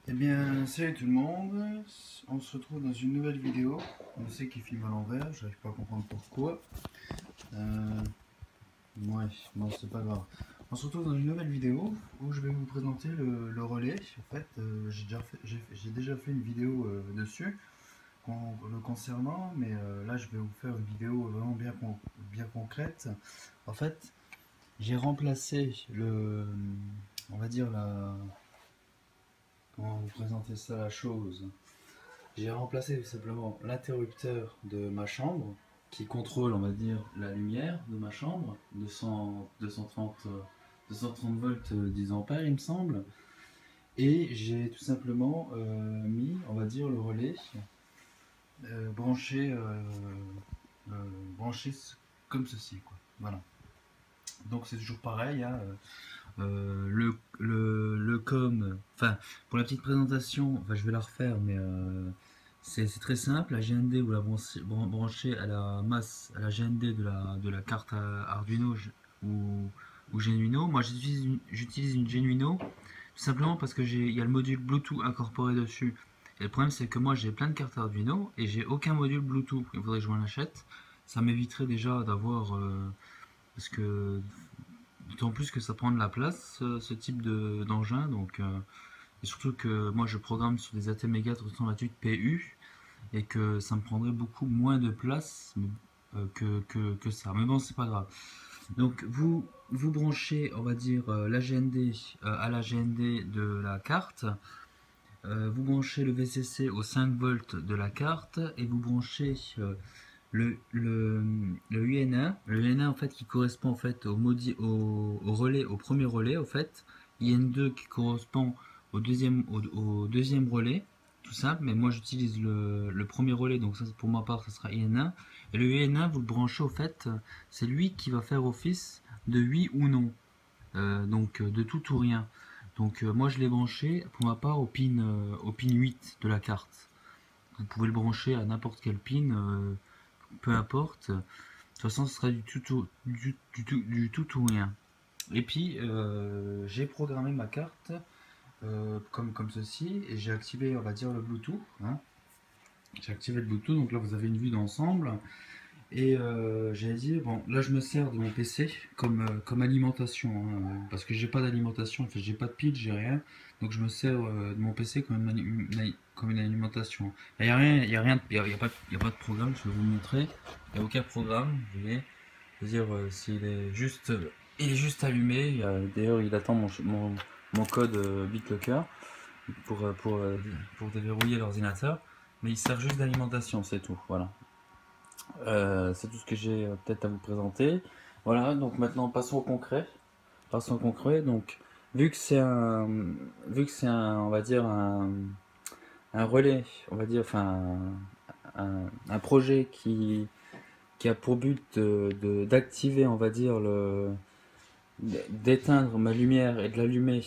Eh bien, salut tout le monde, on se retrouve dans une nouvelle vidéo. On sait qu'il filme à l'envers, j'arrive pas à comprendre pourquoi. Euh, ouais, bon, c'est pas grave. On se retrouve dans une nouvelle vidéo où je vais vous présenter le relais. En fait, j'ai déjà fait une vidéo dessus le concernant, mais là je vais vous faire une vidéo vraiment bien concrète. En fait, j'ai remplacé on va dire comment vous présenter ça la chose. J'ai remplacé tout simplement l'interrupteur de ma chambre qui contrôle, on va dire, la lumière de ma chambre, 230 volts 10 ampères, il me semble. Et j'ai tout simplement mis, on va dire, le relais branché, branché comme ceci, quoi. Voilà. Donc c'est toujours pareil, hein, le com, enfin, pour la petite présentation, enfin, je vais la refaire, mais c'est très simple. La GND, vous la branchez à la masse, à la GND de la carte Arduino ou Genuino. Moi, j'utilise une Genuino, tout simplement parce que il y a le module Bluetooth incorporé dessus. Et le problème, c'est que moi, j'ai plein de cartes Arduino et j'ai aucun module Bluetooth. Il faudrait que je m'en achète. Ça m'éviterait déjà d'avoir, parce que d'autant plus que ça prend de la place, ce type d'engin. Donc, et surtout que moi je programme sur des ATmega 328 PU et que ça me prendrait beaucoup moins de place que ça. Mais bon, c'est pas grave. Donc, vous branchez, on va dire, la GND à la GND de la carte. Vous branchez le VCC au 5 volts de la carte et vous branchez le UNA, le UNA en fait qui correspond en fait au relais, au premier relais en fait, IN2 qui correspond au deuxième relais, tout simple, mais moi j'utilise le premier relais, donc ça pour ma part ça sera IN1, et le UNA vous le branchez au fait, c'est lui qui va faire office de oui ou non, donc de tout ou rien. Donc moi je l'ai branché pour ma part au pin 8 de la carte. Vous pouvez le brancher à n'importe quel pin, peu importe. De toute façon, ce sera du tout ou rien. Et puis, j'ai programmé ma carte comme ceci, et j'ai activé, on va dire, le Bluetooth, hein. J'ai activé le Bluetooth, donc là vous avez une vue d'ensemble. Et j'allais dire, bon, là je me sers de mon PC comme alimentation, hein, parce que j'ai pas d'alimentation, en fait, j'ai pas de pile, j'ai rien. Donc je me sers de mon PC comme une alimentation. Il n'y a rien, il y a rien, y a pas de programme, je vais vous montrer. Il n'y a aucun programme, vous voyez. C'est-à-dire, il est juste allumé. D'ailleurs, il attend mon code BitLocker pour déverrouiller l'ordinateur. Mais il sert juste d'alimentation, c'est tout. Voilà. C'est tout ce que j'ai peut-être à vous présenter. Voilà, donc maintenant passons au concret. Passons au concret. Donc, vu que c'est un, on va dire un relais, on va dire, enfin, un projet qui a pour but d'activer, on va dire, d'éteindre ma lumière et de l'allumer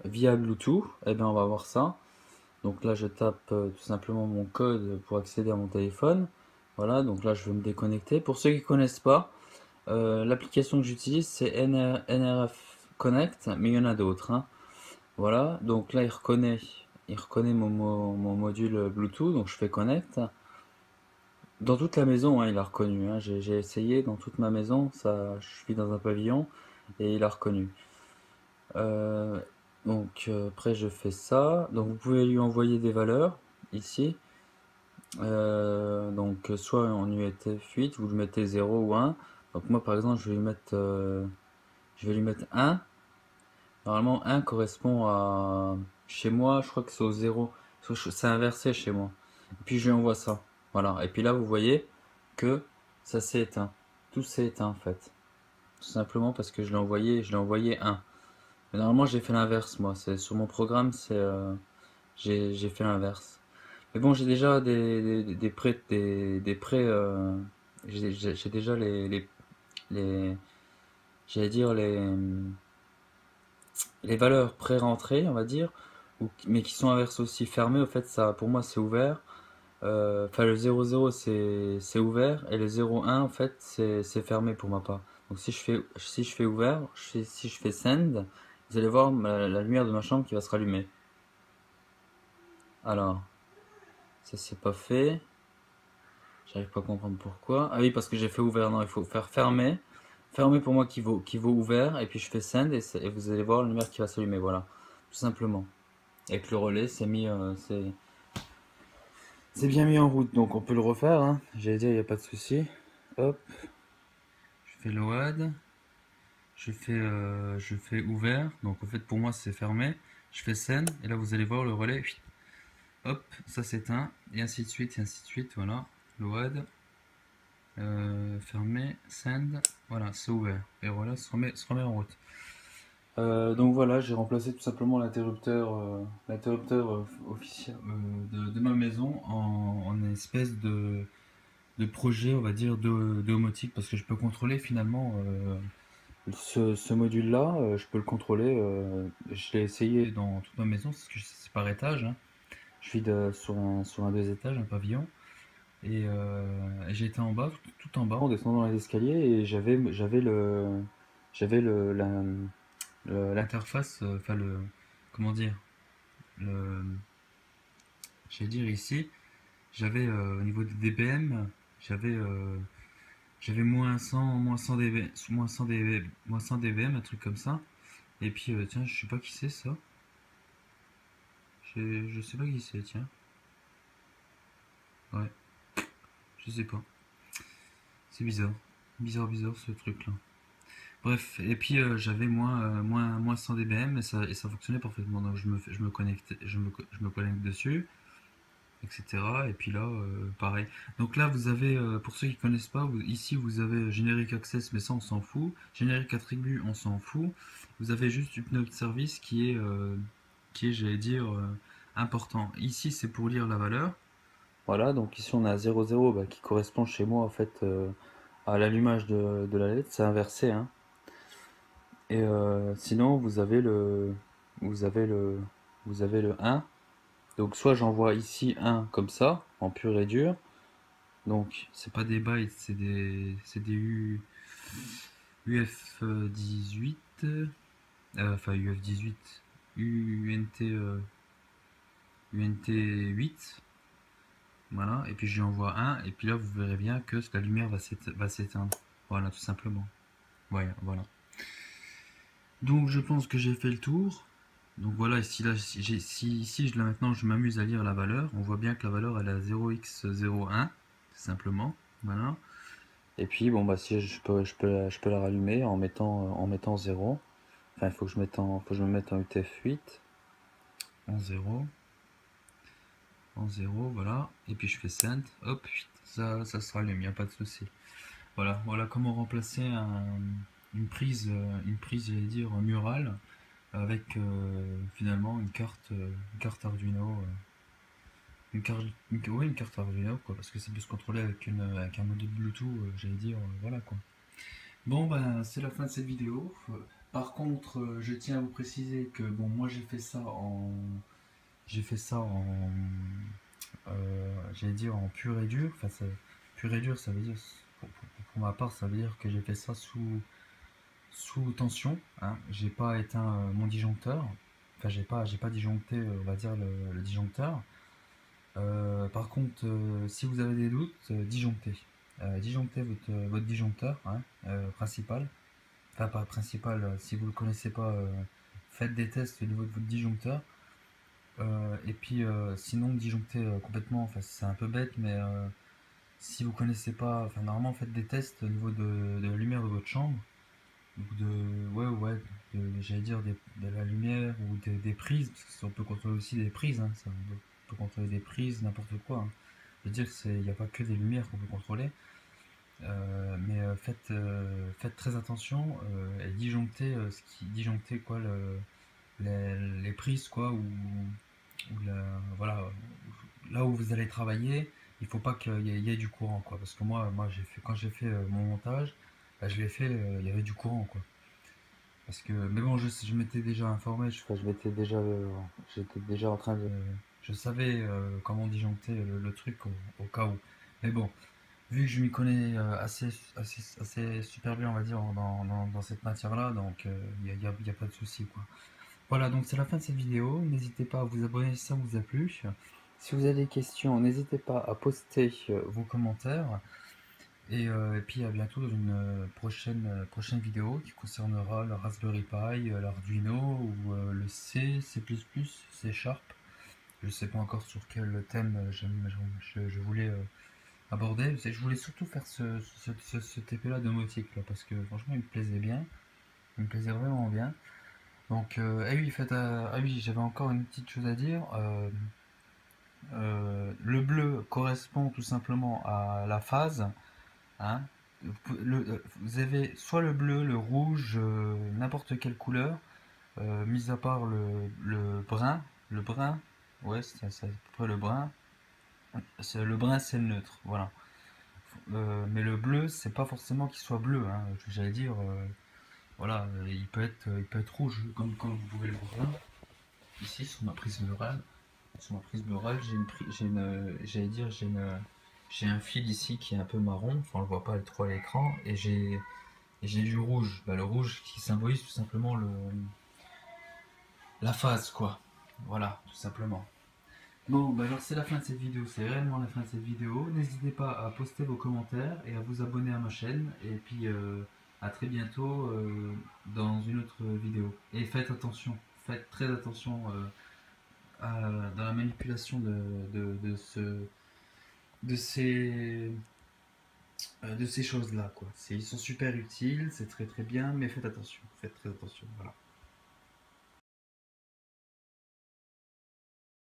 via Bluetooth, et bien on va voir ça. Donc là, je tape tout simplement mon code pour accéder à mon téléphone. Voilà, donc là, je vais me déconnecter. Pour ceux qui ne connaissent pas, l'application que j'utilise, c'est NRF Connect, mais il y en a d'autres, hein. Voilà, donc là, il reconnaît mon module Bluetooth, donc je fais Connect. Dans toute la maison, hein, il a reconnu, hein. J'ai essayé dans toute ma maison, ça, je suis dans un pavillon et il a reconnu. Euh, après, je fais ça. Donc vous pouvez lui envoyer des valeurs ici. Donc soit en UTF-8, vous le mettez 0 ou 1. Donc moi par exemple je vais lui mettre 1. Normalement 1 correspond à chez moi, je crois que c'est au 0. C'est inversé chez moi. Et puis je lui envoie ça. Voilà. Et puis là vous voyez que ça s'est éteint. Tout s'est éteint en fait. Tout simplement parce que je l'ai envoyé 1. Mais normalement j'ai fait l'inverse moi. C'est sur mon programme, j'ai fait l'inverse. Mais bon, j'ai déjà des prêts, des prêts, j'ai déjà les, j'allais dire les valeurs pré-rentrées, on va dire, mais qui sont inversées aussi fermées. Au fait, ça, pour moi, c'est ouvert. Enfin, le 00 c'est ouvert et le 01 en fait, c'est fermé pour ma part. Donc, si je fais ouvert, si je fais send, vous allez voir la lumière de ma chambre qui va se rallumer. Alors, ça c'est pas fait. J'arrive pas à comprendre pourquoi. Ah oui, parce que j'ai fait ouvert. Non, il faut faire fermer. Fermer pour moi qui vaut ouvert. Et puis je fais send et vous allez voir la lumière qui va s'allumer. Voilà, tout simplement. Avec le relais, c'est bien mis en route. Donc on peut le refaire. Hein. J'allais dire, il n'y a pas de souci. Hop, je fais load. Je fais ouvert. Donc en fait, pour moi, c'est fermé. Je fais send. Et là, vous allez voir le relais. Hop, ça s'éteint. Et ainsi de suite, et ainsi de suite. Voilà. Load. Fermé, send, voilà, c'est ouvert. Et voilà, se remet en route. Donc voilà, j'ai remplacé tout simplement l'interrupteur officiel de ma maison en une espèce de projet, on va dire, de domotique, parce que je peux contrôler finalement ce module-là, je peux le contrôler. Je l'ai essayé dans toute ma maison, parce que c'est par étage. Hein. Je suis sur un deux étages, un pavillon. Et j'étais en bas, tout en bas, en descendant les escaliers, et j'avais l'interface, enfin comment dire, le, j'allais dire ici, j'avais au niveau des dBm, j'avais j'avais moins 100 dBm, un truc comme ça. Et puis tiens, je sais pas qui c'est ça. Je sais pas qui c'est, tiens. Ouais, je sais pas. C'est bizarre. Bizarre ce truc là. Bref, et puis j'avais moins 100 dBm et ça fonctionnait parfaitement. Donc je me connecte, je me connecte dessus, etc. Et puis là, pareil. Donc là, vous avez, pour ceux qui connaissent pas, ici vous avez Generic Access, mais ça on s'en fout. Generic Attribut, on s'en fout. Vous avez juste Hypnode Service qui est, j'allais dire, important. Ici, c'est pour lire la valeur. Voilà, donc ici on a 00 bah, qui correspond chez moi en fait à l'allumage de la LED. C'est inversé, hein. Et sinon, vous avez le, vous avez le 1. Donc soit j'envoie ici 1 comme ça, en pur et dur. Donc c'est pas des bytes, c'est des UF18, enfin UF18, UNT8. Voilà, et puis je lui envoie 1, et puis là vous verrez bien que la lumière va s'éteindre. Voilà, tout simplement. Ouais, voilà. Donc je pense que j'ai fait le tour. Donc voilà, ici, là, si ici maintenant je m'amuse à lire la valeur, on voit bien que la valeur elle est à 0x01, simplement. Voilà. Et puis bon bah si je peux la rallumer en mettant 0. Enfin il faut que faut que je me mette en UTF-8. En 0. En 0, voilà. Et puis je fais send, hop, ça se rallume, il n'y a pas de souci. Voilà comment remplacer une prise, j'allais dire, murale avec finalement une carte Arduino, ouais, une carte Arduino quoi, parce que ça peut se contrôler avec un module Bluetooth, j'allais dire, voilà quoi. Bon ben c'est la fin de cette vidéo. Par contre, je tiens à vous préciser que bon moi j'ai fait ça en j'allais dire en pur et dur. Enfin pur et dur ça veut dire pour ma part ça veut dire que j'ai fait ça sous tension, hein. J'ai pas éteint mon disjoncteur. Enfin, j'ai pas disjoncté, on va dire, le disjoncteur. Par contre, si vous avez des doutes, disjonctez. Disjonctez votre disjoncteur, hein, principal. Enfin, pas principal, si vous le connaissez pas, faites des tests au niveau de votre disjoncteur. Et puis, sinon, disjonctez complètement. Enfin, c'est un peu bête, mais si vous connaissez pas, enfin, normalement, faites des tests au niveau de la lumière de votre chambre ouais, j'allais dire de la lumière ou des prises, parce que on peut contrôler aussi des prises, hein, on peut contrôler des prises, n'importe quoi. Hein. Je veux dire, il n'y a pas que des lumières qu'on peut contrôler, mais faites très attention et disjonctez quoi, les prises quoi, voilà, là où vous allez travailler, il faut pas qu'il y ait du courant quoi, parce que moi quand j'ai fait mon montage, bah, je l'ai fait, il y avait du courant quoi. Parce que, mais bon, je m'étais déjà informé, j'étais déjà en train de, je savais comment disjoncter le truc au cas où. Mais bon, vu que je m'y connais assez super bien, on va dire, dans cette matière-là, donc il n'y a pas de souci, quoi. Voilà, donc c'est la fin de cette vidéo. N'hésitez pas à vous abonner si ça vous a plu. Si vous avez des questions, n'hésitez pas à poster vos commentaires. Et puis à bientôt dans une prochaine vidéo qui concernera le Raspberry Pi, l'Arduino ou le C++, C Sharp. Je ne sais pas encore sur quel thème je voulais aborder. Je voulais surtout faire ce TP-là domotique là, parce que franchement il me plaisait bien. Il me plaisait vraiment bien. Donc, ah oui, ah oui, j'avais encore une petite chose à dire. Le bleu correspond tout simplement à la phase. Hein. Vous avez soit le bleu, le rouge, n'importe quelle couleur, mis à part le brun. Le brun, ouais, c'est à peu près le brun. Le brun, c'est le neutre, voilà. Mais le bleu, c'est pas forcément qu'il soit bleu, hein. J'allais dire, voilà, il peut être rouge, comme vous pouvez le voir là. Ici, sur ma prise murale. Sur ma prise murale, j'allais dire, j'ai un fil ici qui est un peu marron, enfin on le voit pas trop à l'écran, et j'ai du rouge. Bah, le rouge qui symbolise tout simplement la phase, quoi. Voilà, tout simplement. Bon, bah alors c'est la fin de cette vidéo, c'est réellement la fin de cette vidéo. N'hésitez pas à poster vos commentaires et à vous abonner à ma chaîne. Et puis à très bientôt dans une autre vidéo. Et faites très attention dans la manipulation de ces choses-là, quoi. Ils sont super utiles, c'est très très bien, mais faites attention, faites très attention. Voilà.